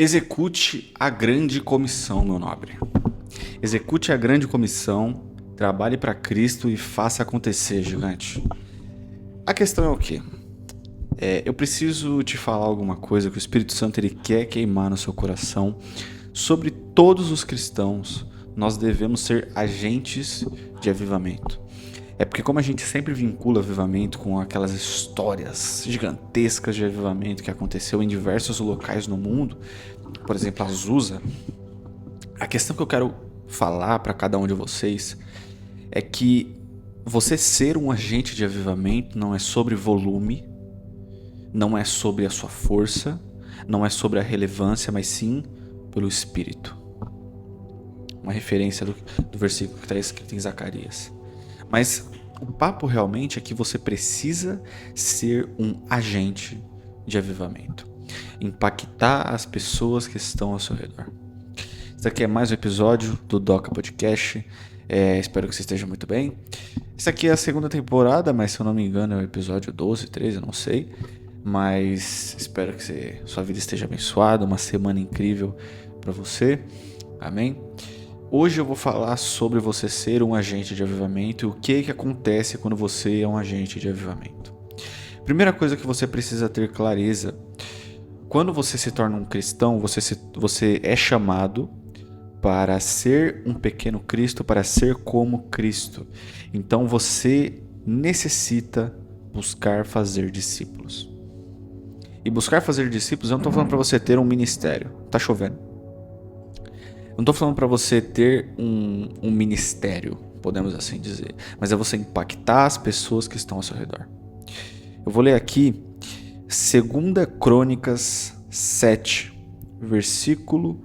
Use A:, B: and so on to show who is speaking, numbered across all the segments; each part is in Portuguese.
A: Execute a grande comissão, meu nobre. Execute a grande comissão, trabalhe para Cristo e faça acontecer, gigante. A questão é o quê? Eu preciso te falar alguma coisa que o Espírito Santo ele quer queimar no seu coração. Sobre todos os cristãos, nós devemos ser agentes de avivamento. É porque como a gente sempre vincula avivamento com aquelas histórias gigantescas de avivamento que aconteceu em diversos locais no mundo, por exemplo, Azusa, a questão que eu quero falar para cada um de vocês é que você ser um agente de avivamento não é sobre volume, não é sobre a sua força, não é sobre a relevância, mas sim pelo Espírito. Uma referência do versículo que está escrito em Zacarias. Mas o papo realmente é que você precisa ser um agente de avivamento. Impactar as pessoas que estão ao seu redor. Esse aqui é mais um episódio do Doca Podcast. Espero que você esteja muito bem. Esse aqui é a segunda temporada, mas se eu não me engano é o episódio 12, 13, eu não sei. Mas espero que sua vida esteja abençoada, uma semana incrível para você. Amém? Hoje eu vou falar sobre você ser um agente de avivamento e o que acontece quando você é um agente de avivamento. Primeira coisa que você precisa ter clareza: quando você se torna um cristão, você é chamado para ser um pequeno Cristo, para ser como Cristo. Então você necessita buscar fazer discípulos. E buscar fazer discípulos, eu não estou falando para você ter um ministério. Tá chovendo. Não estou falando para você ter um ministério, podemos assim dizer, mas é você impactar as pessoas que estão ao seu redor. Eu vou ler aqui 2 Crônicas 7, versículo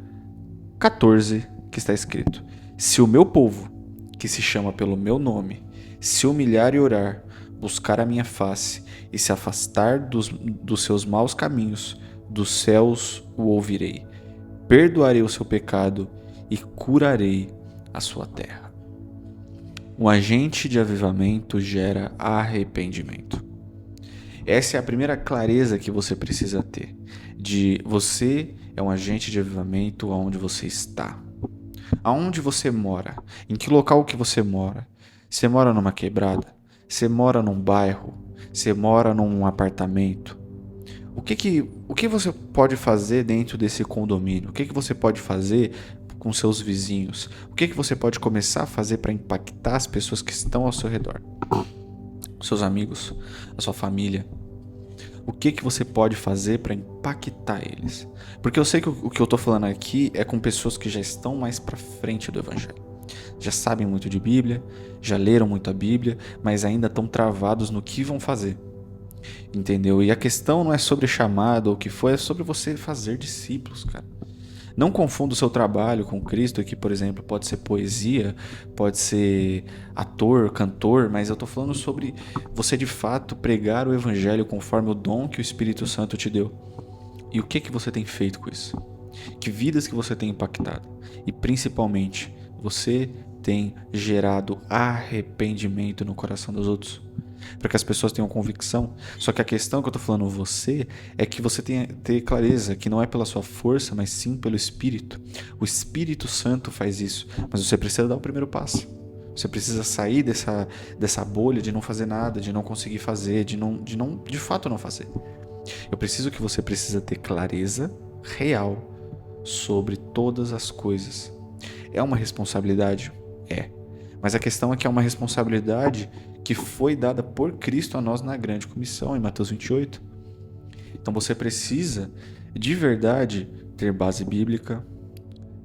A: 14, que está escrito: Se o meu povo, que se chama pelo meu nome, se humilhar e orar, buscar a minha face e se afastar dos seus maus caminhos, dos céus o ouvirei, perdoarei o seu pecado e curarei a sua terra. Um agente de avivamento gera arrependimento. Essa é a primeira clareza que você precisa ter, de você é um agente de avivamento aonde você está. Aonde você mora? Em que local que você mora? Você mora numa quebrada? Você mora num bairro? Você mora num apartamento? O que você pode fazer dentro desse condomínio? O que você pode fazer com seus vizinhos? O que você pode começar a fazer para impactar as pessoas que estão ao seu redor? Seus amigos, a sua família. O que você pode fazer para impactar eles? Porque eu sei que o que eu estou falando aqui é com pessoas que já estão mais para frente do Evangelho. Já sabem muito de Bíblia, já leram muito a Bíblia, mas ainda estão travados no que vão fazer. Entendeu? E a questão não é sobre chamado ou o que foi, é sobre você fazer discípulos, cara. Não confunda o seu trabalho com Cristo, que, por exemplo, pode ser poesia, pode ser ator, cantor, mas eu tô falando sobre você de fato pregar o evangelho conforme o dom que o Espírito Santo te deu. E o que você tem feito com isso? Que vidas que você tem impactado? E principalmente, você tem gerado arrependimento no coração dos outros? Para que as pessoas tenham convicção. Só que a questão que eu estou falando você é que você tenha ter clareza que não é pela sua força, mas sim pelo Espírito. O Espírito Santo faz isso, mas você precisa dar o primeiro passo. Você precisa sair dessa bolha de não fazer nada, de não conseguir fazer, de fato não fazer. Eu preciso que você precisa ter clareza real sobre todas as coisas. É uma responsabilidade? É. Mas a questão é que é uma responsabilidade que foi dada por Cristo a nós na grande comissão, em Mateus 28. Então você precisa, de verdade, ter base bíblica,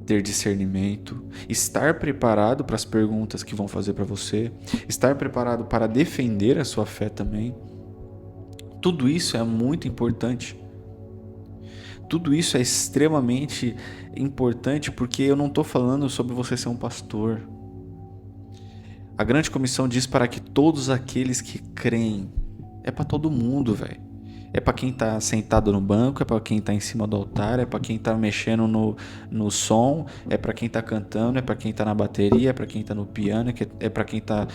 A: ter discernimento, estar preparado para as perguntas que vão fazer para você, estar preparado para defender a sua fé também. Tudo isso é muito importante. Tudo isso é extremamente importante porque eu não estou falando sobre você ser um pastor. A grande comissão diz para que todos aqueles que creem. É para todo mundo, velho. É para quem tá sentado no banco, é para quem tá em cima do altar, é para quem tá mexendo no som, é para quem tá cantando, é para quem tá na bateria, é para quem tá no piano, é para quem tá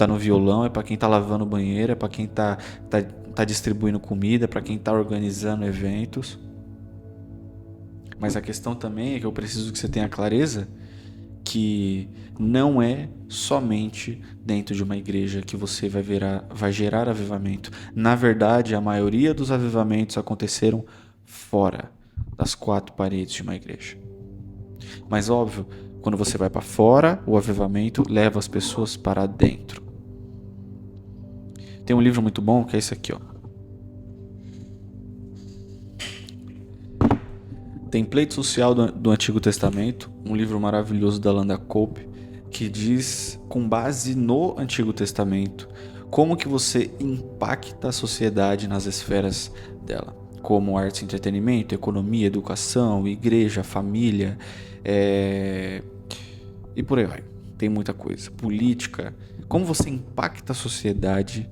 A: no violão, é para quem tá lavando o banheiro, é para quem tá distribuindo comida, é para quem tá organizando eventos. Mas a questão também é que eu preciso que você tenha clareza que não é somente dentro de uma igreja que você vai gerar avivamento. Na verdade, a maioria dos avivamentos aconteceram fora das quatro paredes de uma igreja. Mas óbvio, quando você vai para fora, o avivamento leva as pessoas para dentro. Tem um livro muito bom que é esse aqui, ó. Template Social do Antigo Testamento, um livro maravilhoso da Landa Cope, que diz, com base no Antigo Testamento, como que você impacta a sociedade nas esferas dela, como arte e entretenimento, economia, educação, igreja, família, e por aí vai. Tem muita coisa. Política, como você impacta a sociedade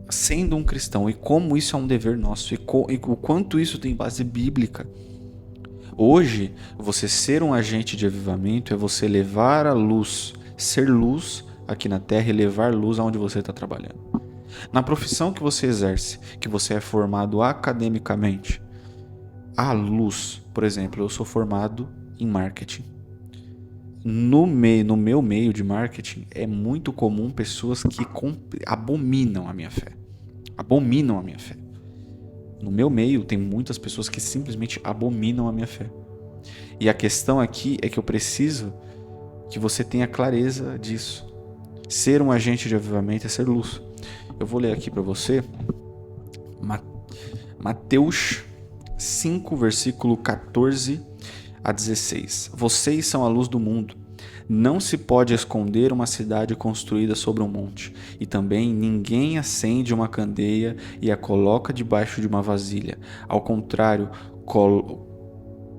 A: sendo um cristão e como isso é um dever nosso e o quanto isso tem base bíblica. Hoje, você ser um agente de avivamento é você levar a luz, ser luz aqui na terra e levar luz aonde você está trabalhando. Na profissão que você exerce, que você é formado academicamente, a luz, por exemplo, eu sou formado em marketing. No meu meio de marketing, é muito comum pessoas que abominam a minha fé. Abominam a minha fé. No meu meio, tem muitas pessoas que simplesmente abominam a minha fé. E a questão aqui é que eu preciso que você tenha clareza disso. Ser um agente de avivamento é ser luz. Eu vou ler aqui para você Mateus 5, versículo 14 a 16. Vocês são a luz do mundo. Não se pode esconder uma cidade construída sobre um monte, e também ninguém acende uma candeia e a coloca debaixo de uma vasilha. Ao contrário,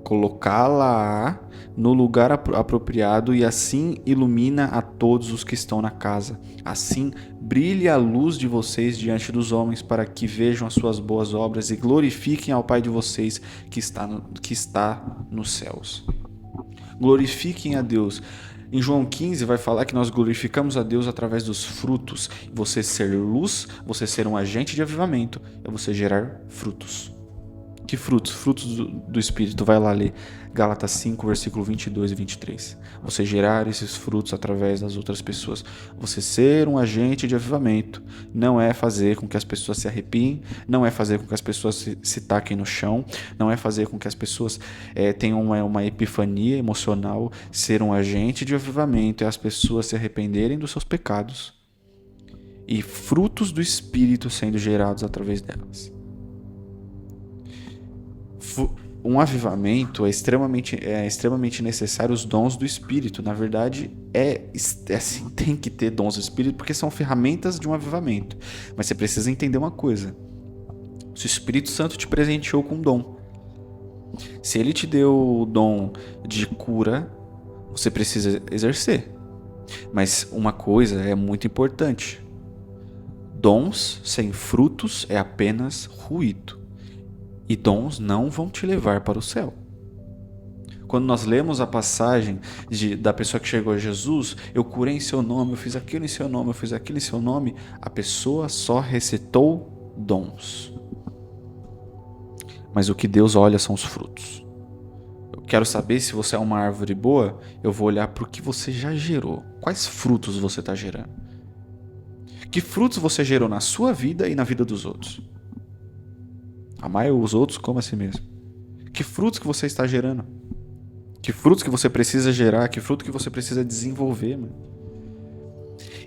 A: colocá-la no lugar apropriado e assim ilumina a todos os que estão na casa. Assim brilhe a luz de vocês diante dos homens, para que vejam as suas boas obras e glorifiquem ao Pai de vocês que está nos céus. Glorifiquem a Deus. Em João 15 vai falar que nós glorificamos a Deus através dos frutos. Você ser luz, você ser um agente de avivamento, é você gerar frutos. Que frutos? Frutos do Espírito. Vai lá ler Gálatas 5, versículo 22 e 23. Você gerar esses frutos através das outras pessoas. Você ser um agente de avivamento. Não é fazer com que as pessoas se arrepiem, não é fazer com que as pessoas se taquem no chão, não é fazer com que as pessoas tenham uma epifania emocional. Ser um agente de avivamento é as pessoas se arrependerem dos seus pecados e frutos do Espírito sendo gerados através delas. Um avivamento é extremamente necessário os dons do Espírito. Na verdade, assim, tem que ter dons do Espírito porque são ferramentas de um avivamento. Mas você precisa entender uma coisa. Se o Espírito Santo te presenteou com um dom, se ele te deu o dom de cura, você precisa exercer. Mas uma coisa é muito importante. Dons sem frutos é apenas ruído. E dons não vão te levar para o céu. Quando nós lemos a passagem da pessoa que chegou a Jesus, eu curei em seu nome, eu fiz aquilo em seu nome, eu fiz aquilo em seu nome, a pessoa só recitou dons. Mas o que Deus olha são os frutos. Eu quero saber se você é uma árvore boa, eu vou olhar para o que você já gerou. Quais frutos você está gerando? Que frutos você gerou na sua vida e na vida dos outros? Amai os outros como a si mesmo. Que frutos que você está gerando? Que frutos que você precisa gerar? Que fruto que você precisa desenvolver, mano?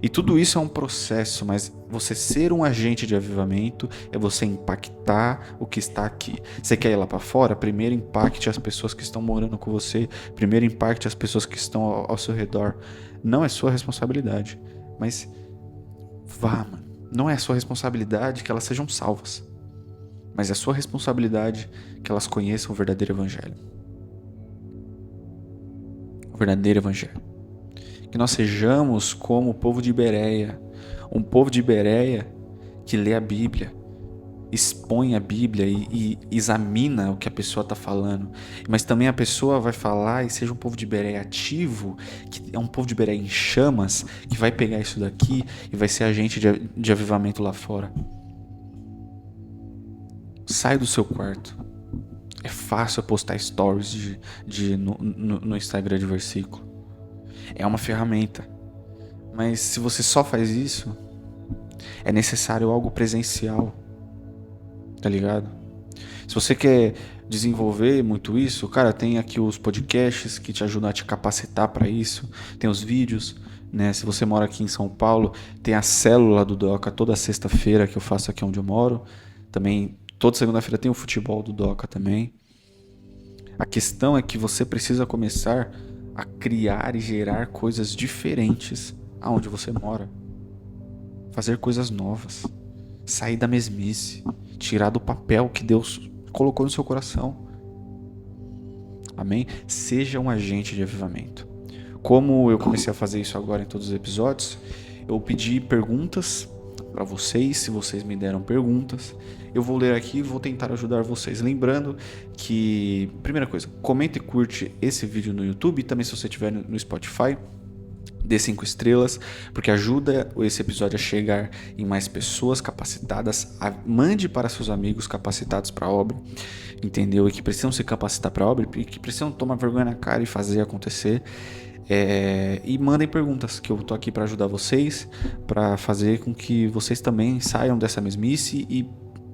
A: E tudo isso é um processo, mas você ser um agente de avivamento é você impactar o que está aqui. Você quer ir lá para fora? Primeiro impacte as pessoas que estão morando com você. Primeiro impacte as pessoas que estão ao seu redor. Não é sua responsabilidade, mas vá, mano. Não é sua responsabilidade que elas sejam salvas. Mas é sua responsabilidade que elas conheçam o verdadeiro evangelho. O verdadeiro evangelho. Que nós sejamos como o povo de Bereia. Um povo de Bereia que lê a Bíblia, expõe a Bíblia e examina o que a pessoa está falando. Mas também a pessoa vai falar e seja um povo de Bereia ativo, que é um povo de Bereia em chamas, que vai pegar isso daqui e vai ser agente de avivamento lá fora. Sai do seu quarto. É fácil postar stories no Instagram de versículo. É uma ferramenta. Mas se você só faz isso, é necessário algo presencial. Tá ligado? Se você quer desenvolver muito isso, cara, tem aqui os podcasts que te ajudam a te capacitar para isso. Tem os vídeos, né? Se você mora aqui em São Paulo, tem a célula do Doca toda sexta-feira que eu faço aqui onde eu moro. Também toda segunda-feira tem o futebol do Doca também. A questão é que você precisa começar a criar e gerar coisas diferentes aonde você mora. Fazer coisas novas. Sair da mesmice. Tirar do papel que Deus colocou no seu coração. Amém? Seja um agente de avivamento. Como eu comecei a fazer isso agora em todos os episódios, eu pedi perguntas para vocês. Se vocês me deram perguntas, eu vou ler aqui e vou tentar ajudar vocês. Lembrando que, primeira coisa, comenta e curte esse vídeo no YouTube e também se você estiver no Spotify, dê 5 estrelas, porque ajuda esse episódio a chegar em mais pessoas capacitadas. Mande para seus amigos capacitados para a obra, entendeu? E que precisam se capacitar para a obra e que precisam tomar vergonha na cara e fazer acontecer. E mandem perguntas, que eu tô aqui para ajudar vocês, para fazer com que vocês também saiam dessa mesmice e,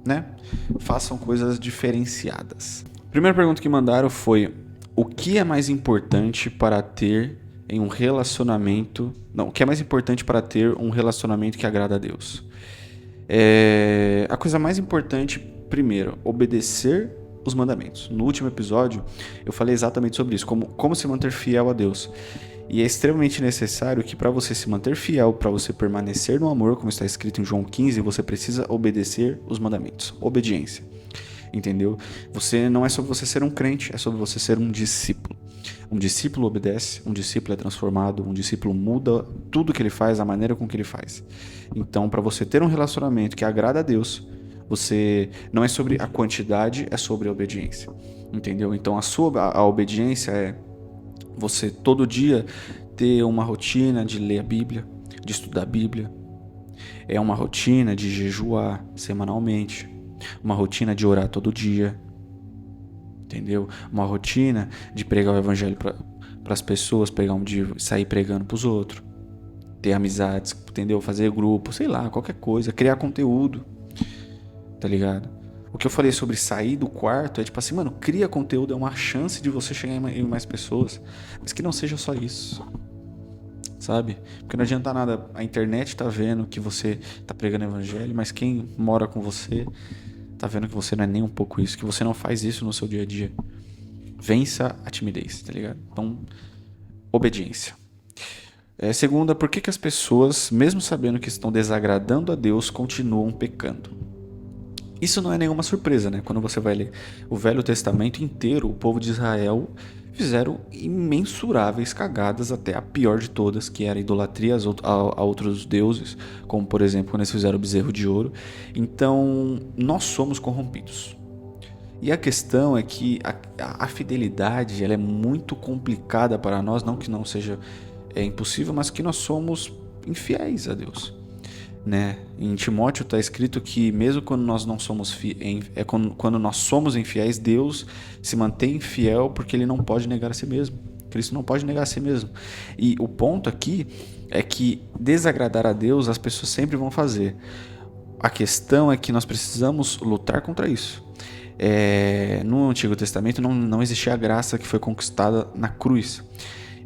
A: né, façam coisas diferenciadas. Primeira pergunta que mandaram foi: o que é mais importante para ter em um relacionamento... Não, o que é mais importante para ter um relacionamento que agrada a Deus? A coisa mais importante, primeiro, obedecer os mandamentos. No último episódio, eu falei exatamente sobre isso, como se manter fiel a Deus. E é extremamente necessário que para você se manter fiel, para você permanecer no amor, como está escrito em João 15, você precisa obedecer os mandamentos. Obediência. Entendeu? Não é sobre você ser um crente, é sobre você ser um discípulo. Um discípulo obedece, um discípulo é transformado, um discípulo muda tudo que ele faz, a maneira com que ele faz. Então, para você ter um relacionamento que agrada a Deus, você não é sobre a quantidade, é sobre a obediência. Entendeu? Então, a obediência é você todo dia ter uma rotina de ler a Bíblia, de estudar a Bíblia. É uma rotina de jejuar semanalmente, uma rotina de orar todo dia. Entendeu? Uma rotina de pregar o evangelho para as pessoas, sair pregando para os outros, ter amizades, entendeu? Fazer grupo, sei lá, qualquer coisa, criar conteúdo, tá ligado? O que eu falei sobre sair do quarto é tipo assim, mano, cria conteúdo, é uma chance de você chegar em mais pessoas, mas que não seja só isso, sabe? Porque não adianta nada, a internet tá vendo que você tá pregando evangelho, mas quem mora com você tá vendo que você não é nem um pouco isso, que você não faz isso no seu dia a dia. Vença a timidez, tá ligado? Então, obediência. Segunda, por que as pessoas, mesmo sabendo que estão desagradando a Deus, continuam pecando? Isso não é nenhuma surpresa, né? Quando você vai ler o Velho Testamento inteiro, o povo de Israel fizeram imensuráveis cagadas, até a pior de todas, que era a idolatria a outros deuses, como por exemplo quando eles fizeram o bezerro de ouro. Então nós somos corrompidos. E a questão é que a fidelidade ela é muito complicada para nós, não que não seja impossível, mas que nós somos infiéis a Deus. Né? Em Timóteo está escrito que mesmo quando nós não somos quando nós somos infiéis, Deus se mantém fiel porque ele não pode negar a si mesmo. Cristo não pode negar a si mesmo. E o ponto aqui é que desagradar a Deus as pessoas sempre vão fazer. A questão é que nós precisamos lutar contra isso. No Antigo Testamento não existia a graça que foi conquistada na cruz.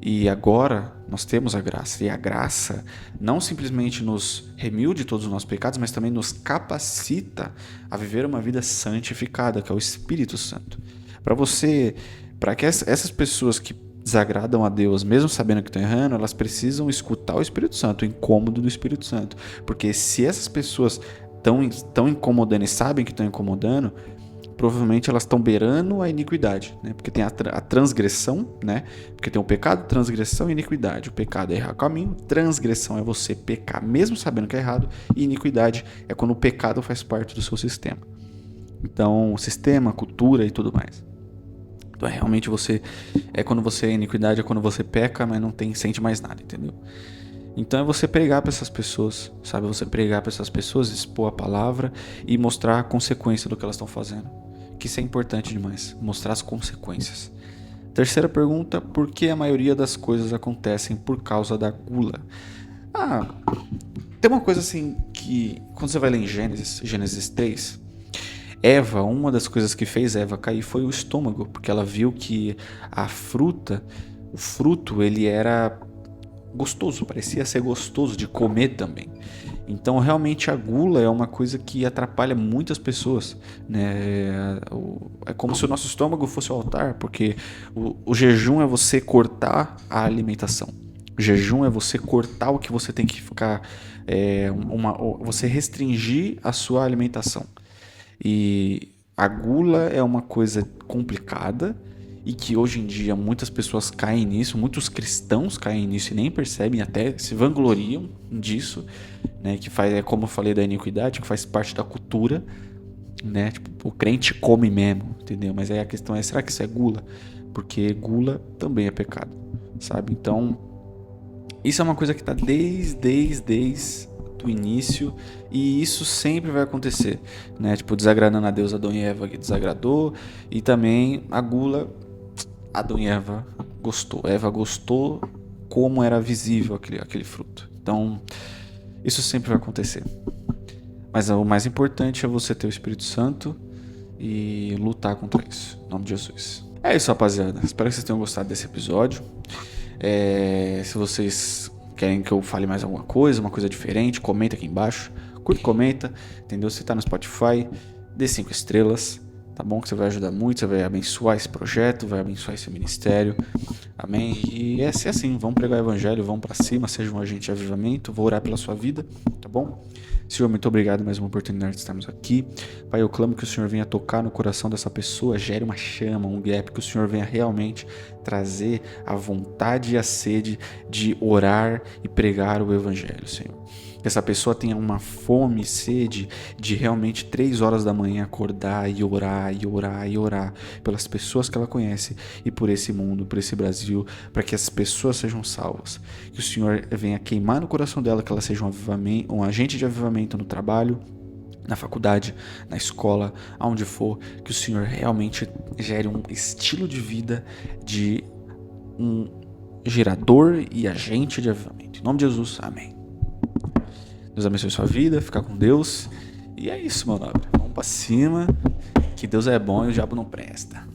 A: E agora nós temos a graça. E a graça não simplesmente nos remiu de todos os nossos pecados, mas também nos capacita a viver uma vida santificada, que é o Espírito Santo. Para que essas pessoas que desagradam a Deus, mesmo sabendo que estão errando, elas precisam escutar o Espírito Santo, o incômodo do Espírito Santo. Porque se essas pessoas estão incomodando e sabem que estão incomodando, provavelmente elas estão beirando a iniquidade, né? Porque tem a transgressão, né? Porque tem o pecado, transgressão e iniquidade. O pecado é errar o caminho, transgressão é você pecar mesmo sabendo que é errado, e iniquidade é quando o pecado faz parte do seu sistema. Então, sistema, cultura e tudo mais. Então, realmente quando você é iniquidade, é quando você peca, mas não sente mais nada, entendeu? Então é você pregar para essas pessoas, sabe? Você pregar para essas pessoas, expor a palavra e mostrar a consequência do que elas estão fazendo. que isso é importante demais, mostrar as consequências. Terceira pergunta, por que a maioria das coisas acontecem por causa da gula? Tem uma coisa assim que, quando você vai ler em Gênesis 3, Eva, uma das coisas que fez Eva cair foi o estômago, porque ela viu que o fruto, ele era gostoso, parecia ser gostoso de comer também. Então, realmente, a gula é uma coisa que atrapalha muitas pessoas, né? É como se o nosso estômago fosse o altar, porque o jejum é você cortar a alimentação. O jejum é você cortar o que você tem que ficar, você restringir a sua alimentação. E a gula é uma coisa complicada e que hoje em dia muitas pessoas caem nisso, muitos cristãos caem nisso e nem percebem, até se vangloriam disso, né? Que faz, como eu falei da iniquidade, que faz parte da cultura, né? Tipo, o crente come mesmo, entendeu? Mas aí a questão é, será que isso é gula? Porque gula também é pecado, sabe? Então, isso é uma coisa que está desde o início, e isso sempre vai acontecer, né? Tipo, desagradando a Deus, Adão e Eva que desagradou, e também a gula, Adão e Eva gostou como era visível aquele fruto. Então, isso sempre vai acontecer. Mas o mais importante é você ter o Espírito Santo e lutar contra isso, em nome de Jesus. É isso, rapaziada. Espero que vocês tenham gostado desse episódio. Se vocês querem que eu fale mais alguma coisa, uma coisa diferente, comenta aqui embaixo. Curte, comenta, entendeu? Se tá no Spotify, dê 5 estrelas, tá bom? Que você vai ajudar muito, você vai abençoar esse projeto, vai abençoar esse ministério. Amém? E é assim, vamos pregar o evangelho, vamos pra cima, seja um agente de avivamento, vou orar pela sua vida, tá bom? Senhor, muito obrigado mais uma oportunidade de estarmos aqui. Pai, eu clamo que o Senhor venha tocar no coração dessa pessoa, gere uma chama, um gap, que o Senhor venha realmente trazer a vontade e a sede de orar e pregar o evangelho, Senhor. Que essa pessoa tenha uma fome e sede de realmente 3 horas da manhã acordar e orar, e orar, e orar pelas pessoas que ela conhece e por esse mundo, por esse Brasil, para que as pessoas sejam salvas. Que o Senhor venha queimar no coração dela, que ela seja um agente de avivamento no trabalho, na faculdade, na escola, aonde for, que o Senhor realmente gere um estilo de vida de um gerador e agente de avivamento. Em nome de Jesus, amém. Deus abençoe sua vida, fica com Deus. E é isso, meu nobre. Vamos pra cima, que Deus é bom e o diabo não presta.